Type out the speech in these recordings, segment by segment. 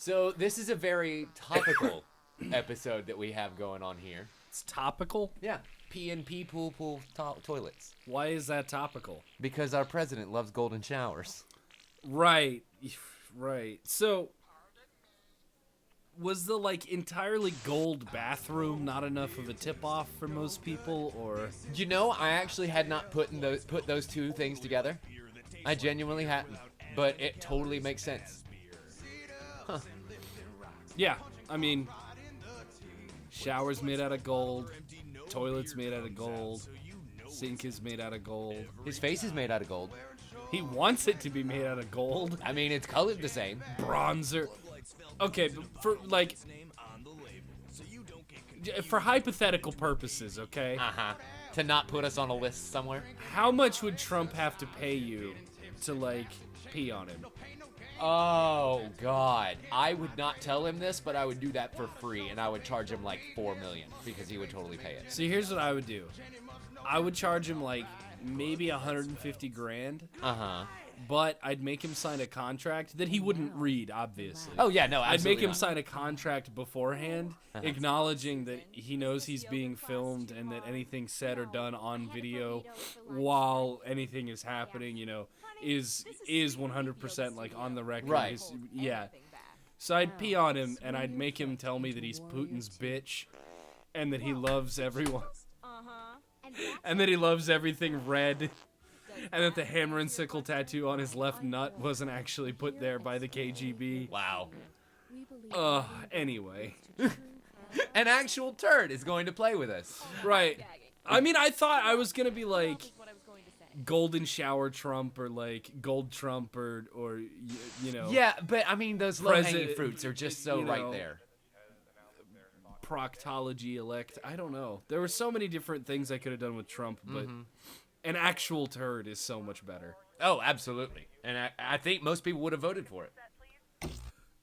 So this is a very topical episode that we have going on here. It's topical? Yeah. Pee and pee pool toilets. Why is that topical? Because our president loves golden showers. Right. Right. So, was the, entirely gold bathroom not enough of a tip-off for most people, or? You know, I actually had not put those two things together. I genuinely hadn't. But it totally makes sense. Huh. Yeah, I mean, showers made out of gold, toilets made out of gold, sink is made out of gold. His face is made out of gold. He wants it to be made out of gold. I mean, it's colored the same. Bronzer. Okay, but for hypothetical purposes, okay? Uh-huh. To not put us on a list somewhere. How much would Trump have to pay you to, pee on him? Oh, God. I would not tell him this, but I would do that for free, and I would charge him, $4 million, because he would totally pay it. So here's what I would do. I would charge him, maybe $150,000. Uh-huh. But I'd make him sign a contract that he wouldn't read, obviously. Oh, yeah, no, absolutely I'd make him not. sign a contract beforehand, acknowledging that he knows he's being filmed and that anything said or done on video while anything is happening, is 100% on the record. Right. Yeah. So I'd pee on him and I'd make him tell me that he's Putin's bitch and that he loves everyone. And that he loves everything red. And that the hammer and sickle tattoo on his left nut wasn't actually put there by the KGB. Wow. Anyway. An actual turd is going to play with us. Right. I mean, I thought I was going to be golden shower Trump or gold Trump or Yeah, but I mean, those low-hanging fruits are just so right there. Proctology elect. I don't know. There were so many different things I could have done with Trump, but an actual turd is so much better. Oh, absolutely. And I think most people would have voted for it.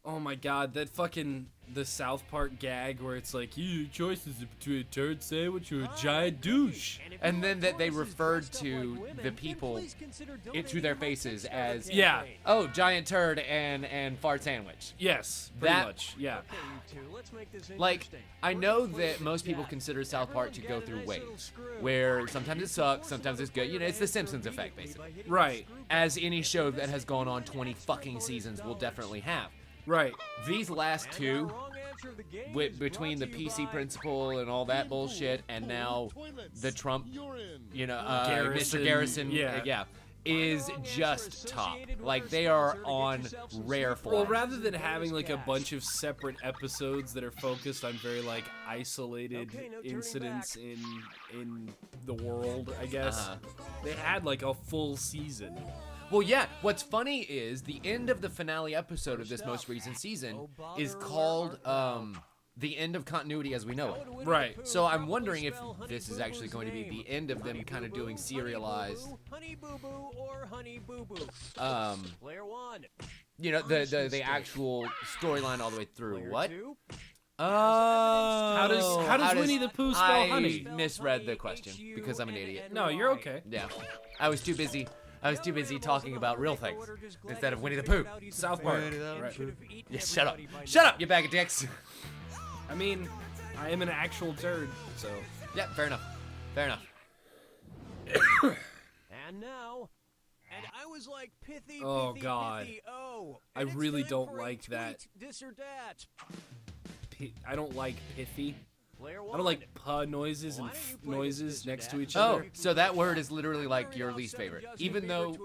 Oh my God, that the South Park gag where it's your choice is between a turd sandwich or a giant douche. And then that they referred to the people to their faces as, oh, giant turd and fart sandwich. Yes, pretty much, yeah. I know that most people consider South Park to go through waves, where sometimes it sucks, sometimes it's good. It's the Simpsons effect, basically. Right. As any show that has gone on 20 fucking seasons will definitely have. Right. These last two, between the PC principle and all that bullshit, and now the Trump, Mr. Garrison, is just top. They are on rare form. Well, rather than having a bunch of separate episodes that are focused on very isolated incidents in the world, I guess, they had a full season. Well, yeah, what's funny is the end of the finale episode of this most recent season is called The End of Continuity as We Know It. Right. So I'm wondering if this is actually going to be the end of them kind of doing serialized, the actual storyline all the way through. What? Oh. How does Winnie the Pooh spell honey? I misread the question because I'm an idiot. No, you're okay. Yeah. I was too busy talking about real things instead of Winnie the Pooh. South Park. Right. Yeah, shut up. Shut up, you bag of dicks. I mean, I am an actual turd, so. Yeah, fair enough. Fair enough. And now, I was pithy, oh, pithy, God. pithy, oh. I really don't like that. This or that. I don't like pithy. I don't like puh noises and noises next to each Oh, other. so that word is literally your least favorite. Even though,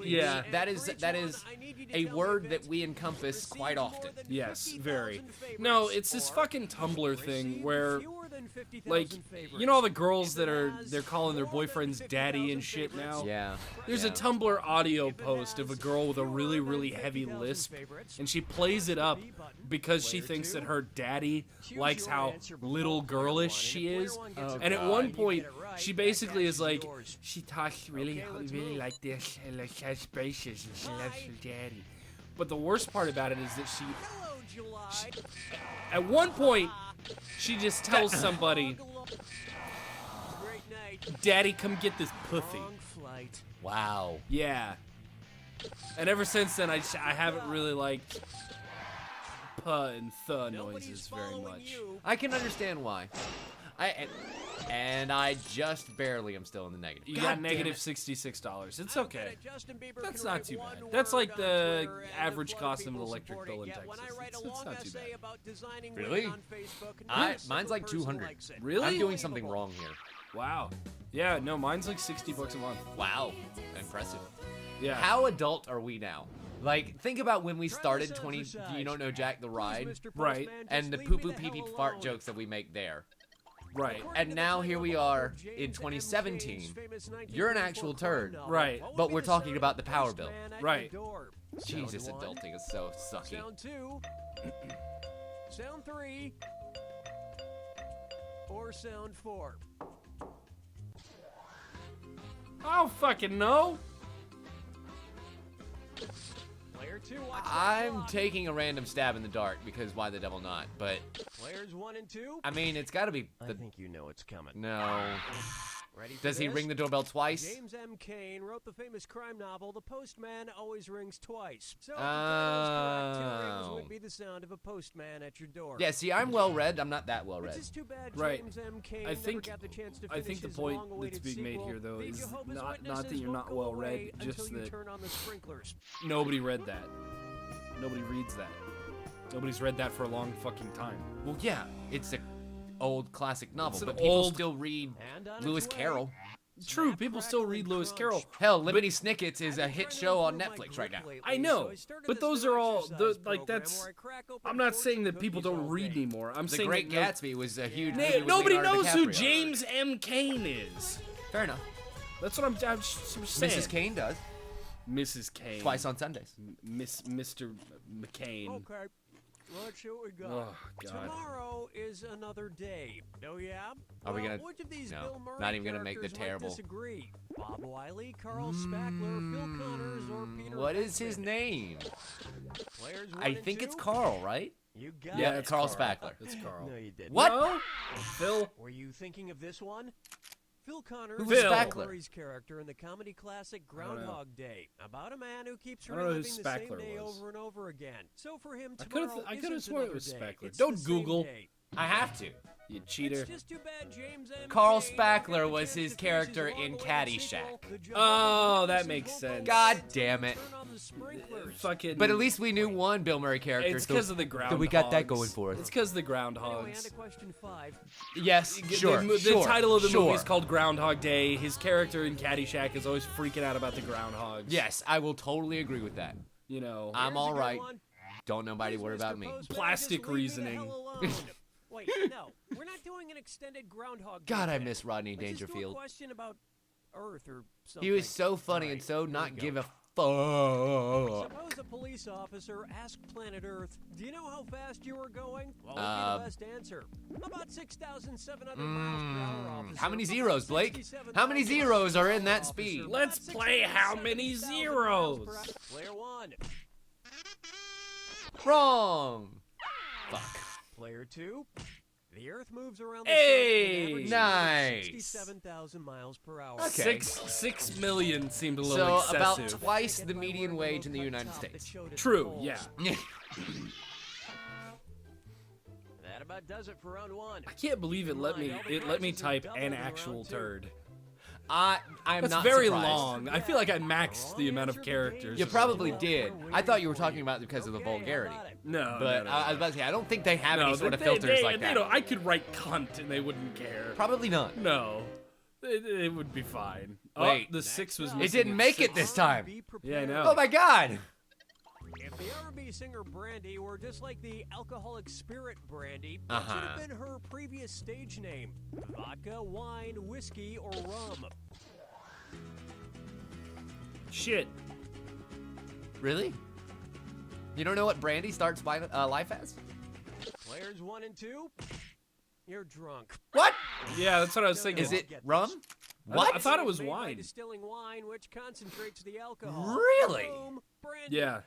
that is a word that we encompass quite often. Yes, very. No, it's this fucking Tumblr thing where, all the girls that they're calling their boyfriends daddy and shit now? Yeah. There's a Tumblr audio post of a girl with a really, really heavy lisp, and she plays it up because she thinks that her daddy likes how little girlish she is. Oh, and at one point, she basically is she talks really, really like this, and has spacious, and she loves her daddy. But the worst part about it is that she at one point, she just tells somebody, Daddy, come get this pussy. Wow. Yeah. And ever since then, I haven't really puh and thuh noises very much. I can understand why. I just barely am still in the negative. You got negative $66. It's okay. That's not too bad. That's like the average cost of an electric bill in Texas. It's not too bad. Really? Mine's like 200. Really? I'm doing something wrong here. Wow. Yeah, no, mine's like $60 a month. Wow. Impressive. Yeah. How adult are we now? Like, think about when we started 20, You Don't Know Jack the Ride? Right. And the poo-poo pee-pee fart jokes that we make there. Right. And now here we are in 2017. You're an actual turd. Right. But we're talking about the power bill. Right. Jesus, adulting is so sucky. Sound 2. Sound 3. Or sound 4. I don't fucking know. Player 2, watch that I'm clock. taking a random stab in the dark because why the devil not? But Players 1 and 2. I mean, it's got to be. I think you know it's coming. No. Ready for Does he this? ring the doorbell twice? James M. Cain wrote the famous crime novel The Postman Always Rings Twice. So if the Oh. title is correct, 2 rings would be the sound of a postman at your door. Yeah. See, I'm well read. I'm not that well Which read. is too bad Right. James M. Cain I think never got the chance to I finish think the his point long-awaited that's being made sequel. here though The is Jehovah's not that Witnesses you're not won't go well read, away just until you that turn on the sprinklers. nobody read that. Nobody reads that. Nobody's read that for a long fucking time. Well, yeah, it's a old classic novel, It's an but people old- still read And on Lewis its way, Carroll. True, people still read Lewis Carroll. Hell, Lemony Snicket's is a hit show on Netflix right now. I know, but those are all like that's. I'm not saying that people don't read anymore. I'm The saying Great that Gatsby was a huge movie with nobody Leonardo knows who DiCaprio. James M. Cain is. Fair enough. That's what I'm saying. Mrs. Cain does. Mrs. Cain. Twice on Sundays. Mr. McCain. Okay, let's see what we got. Oh, God. Tomorrow is another day. Oh yeah. Are we gonna- Which of these no, Bill Murray not even gonna make the characters terrible- might disagree? Bob Wiley, Carl Spackler, Phil Connors, or Peter. What is his Venkman? name? Players I 1 and think it's 2? Carl, right? You got Yeah, it. it's Carl Spackler. It's Carl. No, you didn't. What? No? Phil. Were you thinking of this one? Phil Connors Who was Bill Spackler? Murray's character in the comedy classic don't know. Groundhog Day, about a man who keeps I don't know who reliving the same Spackler day was. over and over again. So for him, I tomorrow could've isn't sworn it another was day. Spackler. It's Don't the same Google. day. I have to. You cheater. It's just too bad James M. Carl Cain Spackler got the was chance his to finish character his in long-awaited Caddyshack. sequel, The Jehovah's Oh, that Witnesses makes won't go sense. away God until damn you it. turn on the sprinklers. Fucking. But at least we knew one Bill Murray character. It's so- because of the groundhogs. so we got that going for us. It's because of the Anyway, on groundhogs. to question 5. Yes, sure, The sure, title of the sure. movie is called Groundhog Day. His character in Caddyshack is always freaking out about the groundhogs. Yes, I will totally agree with that. You know. I'm Here's a all good right. one. Don't nobody Please, worry Mr. about me. Postman, Plastic just leave me the reasoning. hell alone. Wait, no, we're not doing an extended Groundhog Day God, I bit. miss Rodney Let's just do a Dangerfield. question about Earth or something. He was so funny and Alright, so here we not go. give a fuck. Suppose a police officer asked planet Earth, "Do you know how fast you were going?" What would be the best answer? About 6,700 miles per hour, officer. How many About zeros, Blake? 67,000 How many zeros are in that officer. speed? Let's About play how many 67,000 miles per zeros? hour. Player 1. Wrong. Fuck. Player 2. The Earth moves around the Hey, sun at an average nice. speed of 67,000 miles per hour. Okay. 6 million seemed a little So excessive. about twice the median wage in the United States. True, yeah. That about does it for round 1. I can't believe it let me type an actual turd. I'm That's not very surprised. long. I feel like I maxed the amount of characters. You probably did. I thought you were talking about because of the vulgarity. No, But no, I was about to say, I don't think they have any sort of they- filters they- like that. I could write cunt and they wouldn't care. Probably not. No, it would be fine. Wait. Oh, the 6 was It missing. didn't make it this time. Yeah, I know. Oh my god. If the R&B singer Brandy were just like the alcoholic spirit Brandy, what should Uh-huh. have been her previous stage name? Vodka, wine, whiskey, or rum? Shit. Really? You don't know what Brandy starts life as? Players 1 and 2, you're drunk. What? Yeah, that's what I was thinking. Is it rum? I What? thought it was Made by wine. distilling wine, which concentrates the alcohol. Really? Boom, Brandy. Yeah.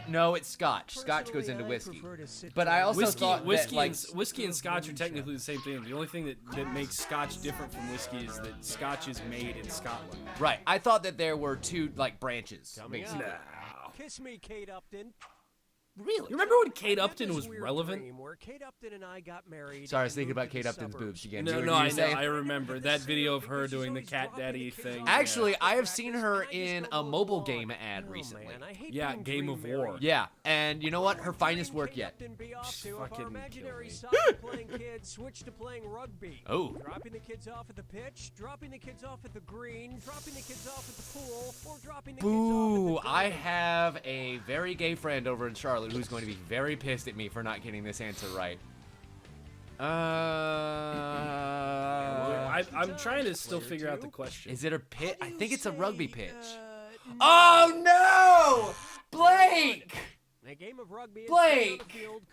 No, it's Scotch. Scotch goes into Personally, I whiskey. prefer to sip But I down. also thought that, like, whiskey and scotch are technically the same thing. The only thing that makes scotch different from whiskey is that scotch is made in Scotland. right. I thought that there were two like branches. Coming basically. up. Kiss me, Kate Upton. Really? You remember when Kate Upton was relevant? Where Kate Upton and I got married. Sorry, I was thinking about Kate Upton's boobs again. No, I know. I remember that video of her doing the cat daddy thing. Actually, I have seen her in a mobile game ad recently. Yeah, Game of War. Yeah, and you know what? Her finest work yet. Fucking playing kids switch to playing rugby. Oh. Dropping the kids off at the pitch, dropping the kids off at the green, dropping the kids off at the pool, or dropping the kids Boo! off at the I have a very gay friend over in Charlotte who's going to be very pissed at me for not getting this answer right. I'm trying to still figure out the question. Is it a pit? I think it's a rugby pitch. Oh no! Blake! A game of rugby Blake!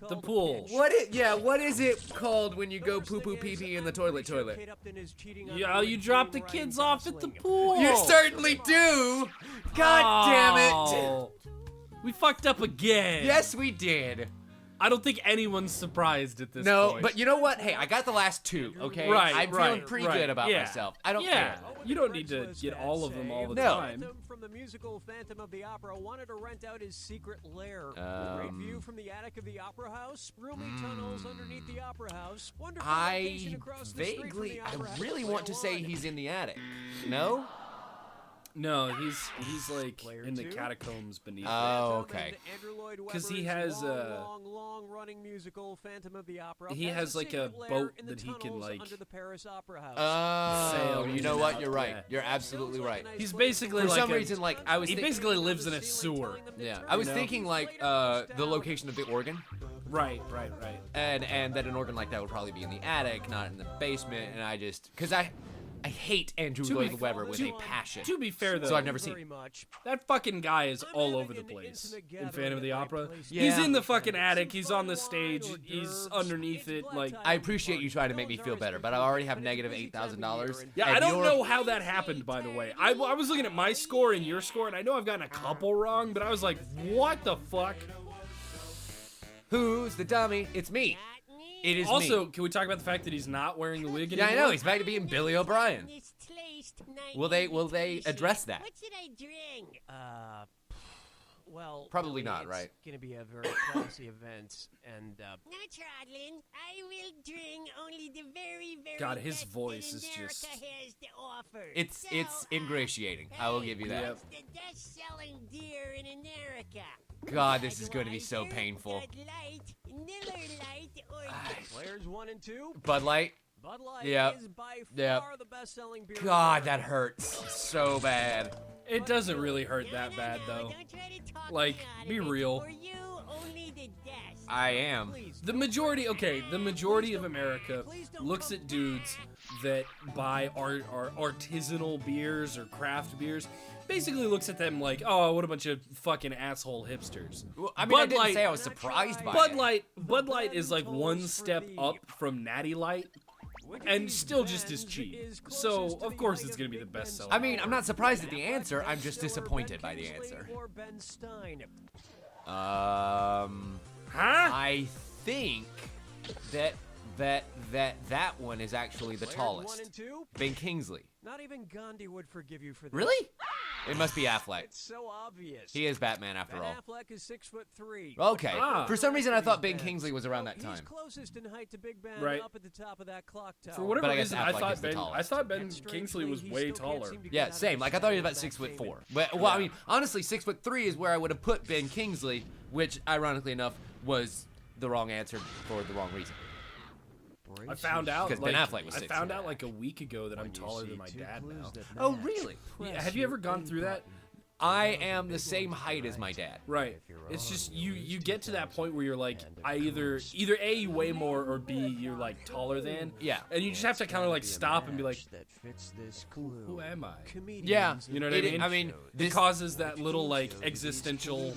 The pool. What is it called when you go poo poo pee pee in the toilet? Yeah, you drop the kids off at the pool. You certainly do! God damn it! We fucked up again. Yes, we did. I don't think anyone's surprised at this point. No, but you know what? Hey, I got the last two, okay? Right, I'm feeling pretty good about myself. I don't care. You don't need to get all of them all the No. time. From the musical Phantom of the Opera wanted to rent out his secret lair. Great view from the attic of the Opera House, roomy tunnels underneath the Opera House. Wonderful location across the street from the I Opera House. really want to say he's in the attic. No? No, he's like in the catacombs beneath. Oh, okay. Because he has a long-running musical Phantom of the Opera. He has like a boat that he can like under the Paris Opera House. Oh, you know what? You're right. Yeah. You're absolutely right. He's basically For like some reason, like I was. he basically lives in a sewer. Yeah, I was thinking like the location of the organ, Right. and that an organ like that would probably be in the attic, not in the basement. And I just because I hate Andrew Lloyd Webber with a passion. To be fair, though, So I've never seen it. that fucking guy is all over the place in Phantom of the Opera. Yeah. He's in the fucking attic. He's on the stage. He's underneath it. Like I appreciate you trying to make me feel better, but I already have negative $8,000. yeah, I don't know how that happened. By the way, I was looking at my score and your score, and I know I've gotten a couple wrong, but I was like, what the fuck? Who's the dummy? It's me. It is Also, me. can we talk about the fact that he's not wearing the wig Yeah, anymore? I know. He's back to being Billy O'Brien. Will they address that? What should I drink? Well, Probably really, not, it's right? Gonna be a very classy event, and Not Rodlin. I will drink only the very, very God, his best voice that is America just- has to offer. It's So, ingratiating. I will give you that. It's the best-selling beer in America. God, this is going to be so Budweiser, painful. Bud Light, Miller Lite, or players 1 and 2. Bud Light. Bud Light Yep. is by Yep. far the best-selling beer. in God, America. that hurts so bad. It doesn't really hurt that bad though. Don't try to talk Like, me out of be it. real. For you, only the best. I am. The majority of America looks at dudes that buy artisanal beers or craft beers, basically looks at them like, oh, what a bunch of fucking asshole hipsters. Well, I mean, I Bud didn't Light- say I was surprised by Bud it. Light is like one step up from Natty Light, and still just as cheap. So of course it's gonna be the best seller. I mean, I'm not surprised at the answer. I'm just disappointed by the answer. Or Ben Stein. Huh? I think that one is actually the Players 1 tallest. and 2. Ben Kingsley. Not even Gandhi would forgive you for that. Really? It must be Affleck. It's so obvious. He is Batman after Ben all. Affleck is 6'3". Okay. Ah. For some reason, I thought Ben Kingsley was around that He's time. closest in height to Big Ben, Right. up at the top of that clock tower. For whatever But I guess reason, Affleck is the I tallest. thought Ben And strangely, Kingsley was he way still can't taller. seem to get Yeah, out of same. his Like I thought he was shell about back 6'4". payment. But well, I mean, honestly, 6'3" is where I would have put Ben Kingsley, which, ironically enough, was the wrong answer for the wrong reason. I found out Because like Ben Affleck was I 6'3". found out like a week ago that I'm taller than my dad now. Oh, really? Yeah, have you ever gone through that? I am the same height as my dad. Right. It's just you get to that point where you're like, I either A, you weigh more, or B, you're like taller than. Yeah. And you just have to kind of like stop and be like, That fits this clue. who am I? Yeah. You know what I mean? I mean, It this causes that little like existential.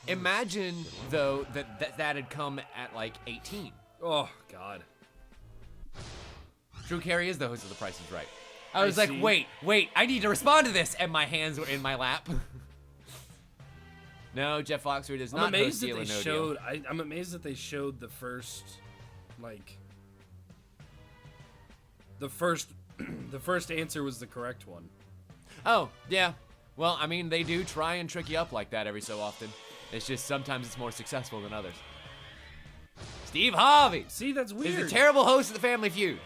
imagine though that had come at like 18. Oh God. Drew Carey is the host of The Price is Right. I I was like, see. wait, I need to respond to this, and my hands were in my lap. No, Jeff Foxworthy does I'm not amazed host that Deal they or No showed. Deal. I'm amazed that they showed the first, like, the first answer was the correct one. Oh, yeah. Well, I mean, they do try and trick you up like that every so often. It's just sometimes it's more successful than others. Steve Harvey. See, that's weird. He's a terrible host of the Family Feud.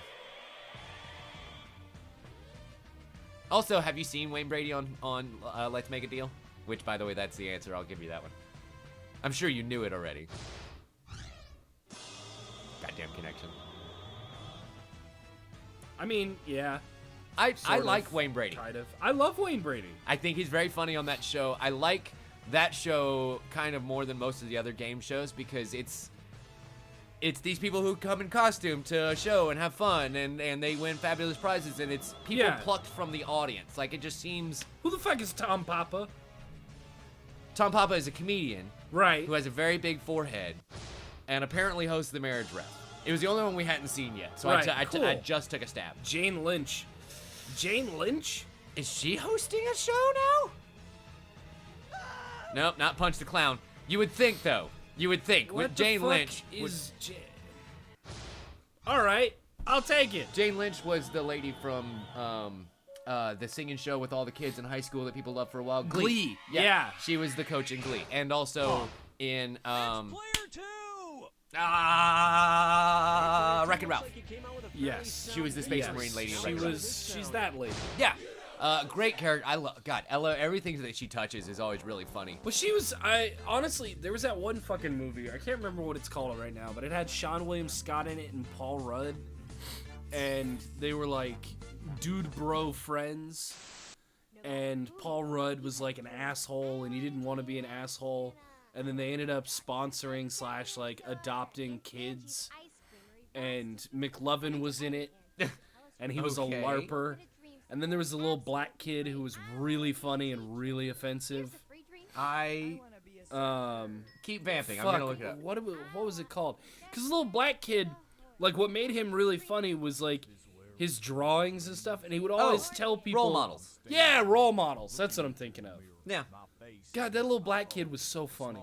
Also, have you seen Wayne Brady on Let's Make a Deal? Which, by the way, that's the answer. I'll give you that one. I'm sure you knew it already. Goddamn connection. I mean, yeah. I like Wayne Brady. Kind of. I love Wayne Brady. I think he's very funny on that show. I like that show kind of more than most of the other game shows because it's these people who come in costume to a show and have fun and they win fabulous prizes and it's people plucked from the audience. Like it just seems. Who the fuck is Tom Papa? Tom Papa is a comedian, right? Who has a very big forehead and apparently hosts The Marriage Rep. It was the only one we hadn't seen yet, so I just took a stab. Jane Lynch. Jane Lynch? Is she hosting a show now? Nope, not Punch the Clown. You would think, though. You would think. What with Jane Lynch. All right, I'll take it. Jane Lynch was the lady from the singing show with all the kids in high school that people loved for a while. Glee. Yeah. She was the coach in Glee. And also in... Wreck-It Ralph. Yes. She was the Space Marine lady. She's that lady. Yeah. Great character. I love Ella. Everything that she touches is always really funny. Well, honestly, there was that one fucking movie. I can't remember what it's called right now, but it had Sean William Scott in it and Paul Rudd, and they were like dude bro friends. And Paul Rudd was like an asshole, and he didn't want to be an asshole. And then they ended up sponsoring / like adopting kids, and McLovin was in it, and he was a LARPer. And then there was a little black kid who was really funny and really offensive. Keep vamping. I'm gonna look it up. What was it called? Because the little black kid, like what made him really funny was like his drawings and stuff, and he would always tell people role models. Yeah, role models. That's what I'm thinking of. Yeah. God, that little black kid was so funny.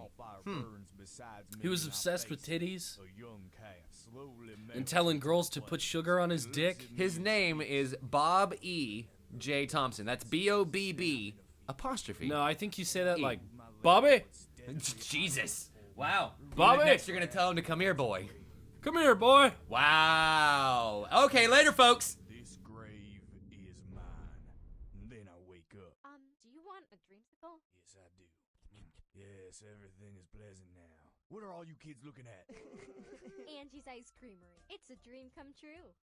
He was obsessed with titties and telling girls to put sugar on his dick. His name is Bob E. J. Thompson. That's B-O-B-B apostrophe. No, I think you say that like, Bobby? Jesus. Wow. Bobby? Next you're going to tell him to come here, boy. Come here, boy. Wow. Okay, later, folks. This grave is mine. Then I wake up. Do you want a dreamsicle? Yes, I do. Yes, everything is pleasant now. What are all you kids looking at? Angie's Ice Creamery. It's a dream come true.